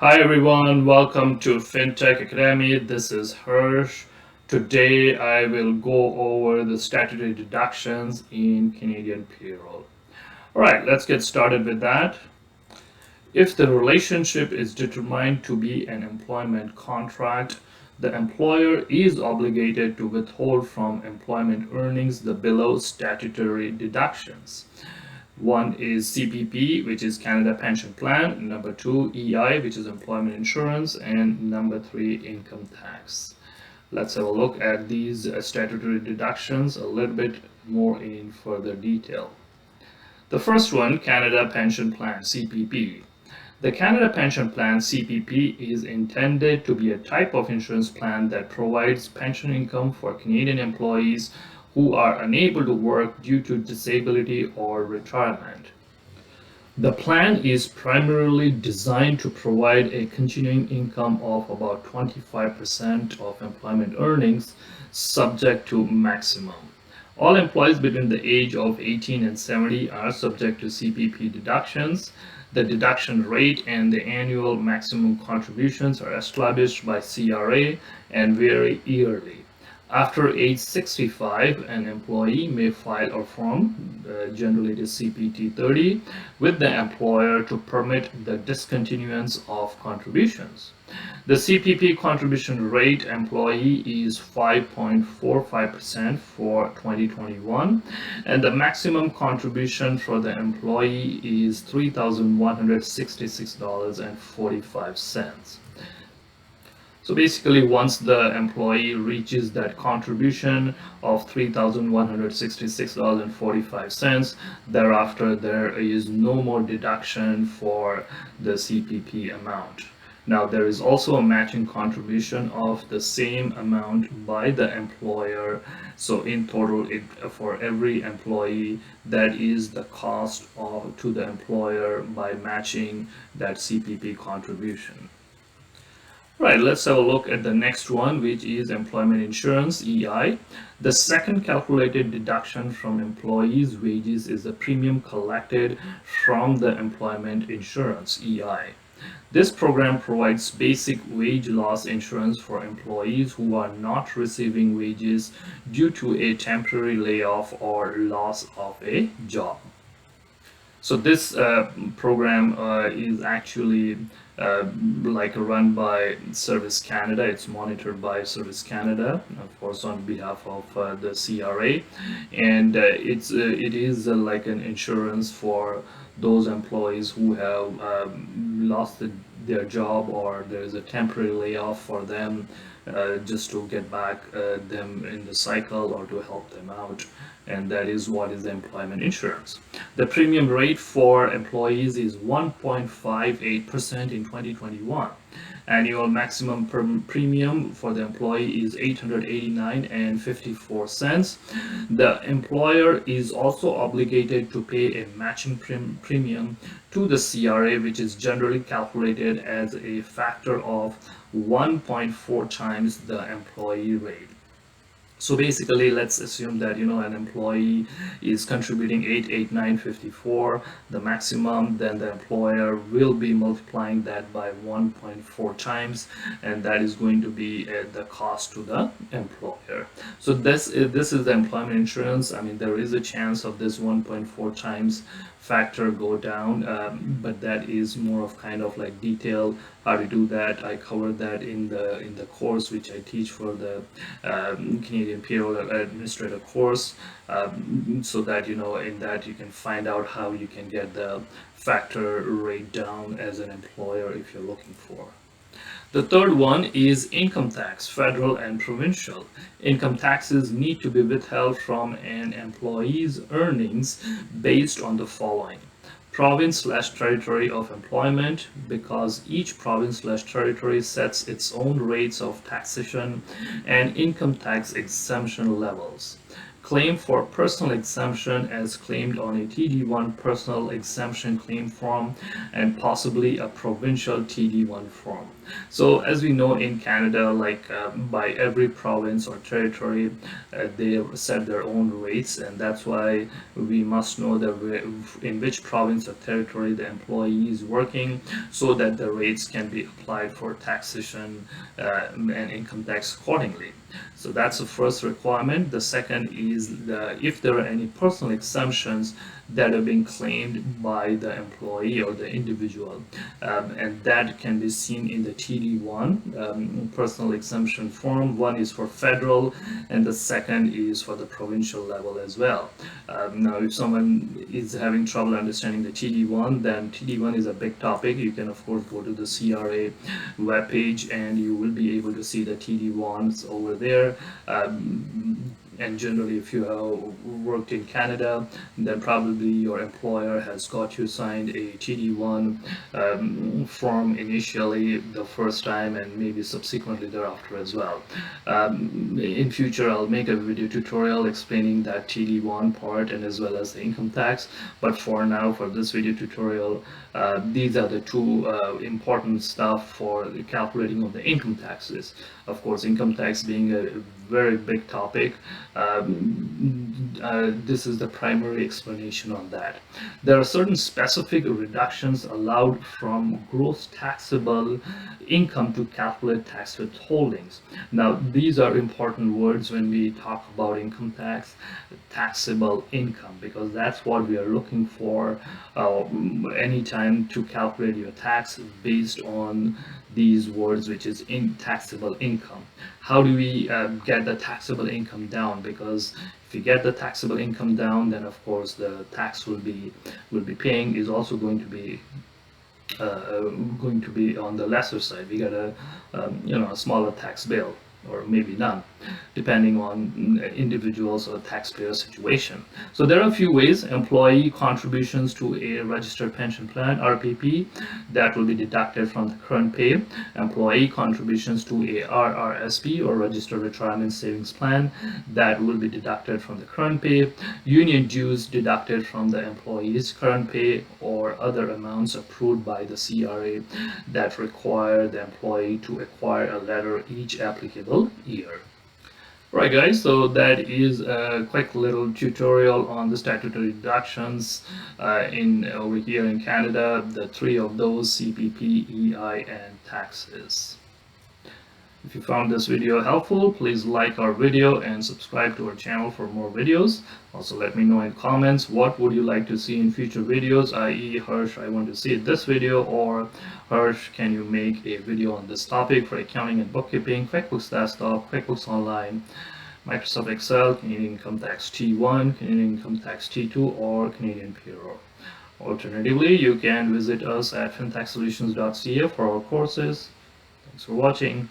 Hi everyone, welcome to FinTech Academy. This is Hirsch. Today I will go over the statutory deductions in Canadian payroll. Alright, let's get started with that. If the relationship is determined to be an employment contract, the employer is obligated to withhold from employment earnings the below statutory deductions. One is CPP, which is Canada Pension Plan. Number two, EI, which is employment insurance. And number three, income tax. Let's have a look at these statutory deductions a little bit more in further detail. The first one, Canada Pension Plan, CPP. The Canada Pension Plan, CPP, is intended to be a type of insurance plan that provides pension income for Canadian employees who are unable to work due to disability or retirement. The plan is primarily designed to provide a continuing income of about 25% of employment earnings, subject to maximum. All employees between the age of 18 and 70 are subject to CPP deductions. The deduction rate and the annual maximum contributions are established by CRA and vary yearly. After age 65, an employee may file a form, generally it is CPT 30, with the employer to permit the discontinuance of contributions. The CPP contribution rate employee is 5.45% for 2021, and the maximum contribution for the employee is $3,166.45. So basically, once the employee reaches that contribution of $3,166.45, thereafter there is no more deduction for the CPP amount. Now, there is also a matching contribution of the same amount by the employer. So in total, for every employee, that is the cost to the employer by matching that CPP contribution. Right, let's have a look at the next one, which is employment insurance, EI. The second calculated deduction from employees' wages is the premium collected from the employment insurance, EI. This program provides basic wage loss insurance for employees who are not receiving wages due to a temporary layoff or loss of a job. So this program is actually run by Service Canada. It's monitored by Service Canada, of course, on behalf of the CRA, and it is like an insurance for those employees who have lost their job, or there's a temporary layoff for them, just to get back them in the cycle or to help them out. And that is what is the employment insurance. The premium rate for employees is 1.58% in 2021. Annual maximum premium for the employee is $889.54. The employer is also obligated to pay a matching premium to the CRA, which is generally calculated as a factor of 1.4 times the employee rate. So basically, let's assume that an employee is contributing 889.54, the maximum, then the employer will be multiplying that by 1.4 times, and that is going to be the cost to the employer. So this is the employment insurance. I mean, there is a chance of this 1.4 times factor go down, but that is more of kind of like detail how to do that. I covered that in the course which I teach for the Canadian Payroll Administrator course, so that in that you can find out how you can get the factor rate down as an employer if you're looking for. The third one is income tax, federal and provincial. Income taxes need to be withheld from an employee's earnings based on the following. Province/territory of employment, because each province/territory sets its own rates of taxation and income tax exemption levels. Claim for personal exemption as claimed on a TD1 personal exemption claim form and possibly a provincial TD1 form. So as we know in Canada, like by every province or territory, they set their own rates, and that's why we must know that in which province or territory the employee is working, so that the rates can be applied for taxation and income tax accordingly. So that's the first requirement. The second is if there are any personal exemptions that are being claimed by the employee or the individual, and that can be seen in the TD1 personal exemption form. One is for federal, and the second is for the provincial level as well. Now, if someone is having trouble understanding the TD1, then TD1 is a big topic. You can, of course, go to the CRA webpage and you will be able to see the TD1s over there. And generally, if you have worked in Canada, then probably your employer has got you signed a TD1 form initially the first time, and maybe subsequently thereafter as well. In future, I'll make a video tutorial explaining that TD1 part and as well as the income tax. But for now, for this video tutorial, these are the two important stuff for the calculating of the income taxes. Of course, income tax being a very big topic, this is the primary explanation on that. There are certain specific reductions allowed from gross taxable income to calculate tax withholdings. Now, these are important words when we talk about income tax, taxable income, because that's what we are looking for anytime to calculate your tax based on these words, which is in taxable income. How do we get the taxable income down? Because if you get the taxable income down, then of course the tax will be paying is also going to be on the lesser side. We got a smaller tax bill, or maybe none, depending on individuals or taxpayer situation. So there are a few ways: employee contributions to a registered pension plan, RPP, that will be deducted from the current pay; employee contributions to a RRSP, or registered retirement savings plan, that will be deducted from the current pay; union dues deducted from the employee's current pay, or other amounts approved by the CRA that require the employee to acquire a letter each applicable year. Right, guys, so that is a quick little tutorial on the statutory deductions in over here in Canada, the three of those: CPP, EI, and taxes. If you found this video helpful, please like our video and subscribe to our channel for more videos. Also, let me know in comments what would you like to see in future videos, i.e. Harsh, I want to see this video, or Harsh, can you make a video on this topic for accounting and bookkeeping, QuickBooks Desktop, QuickBooks Online, Microsoft Excel, Canadian Income Tax T1, Canadian Income Tax T2, or Canadian Payroll. Alternatively, you can visit us at fintaxsolutions.ca for our courses. Thanks for watching.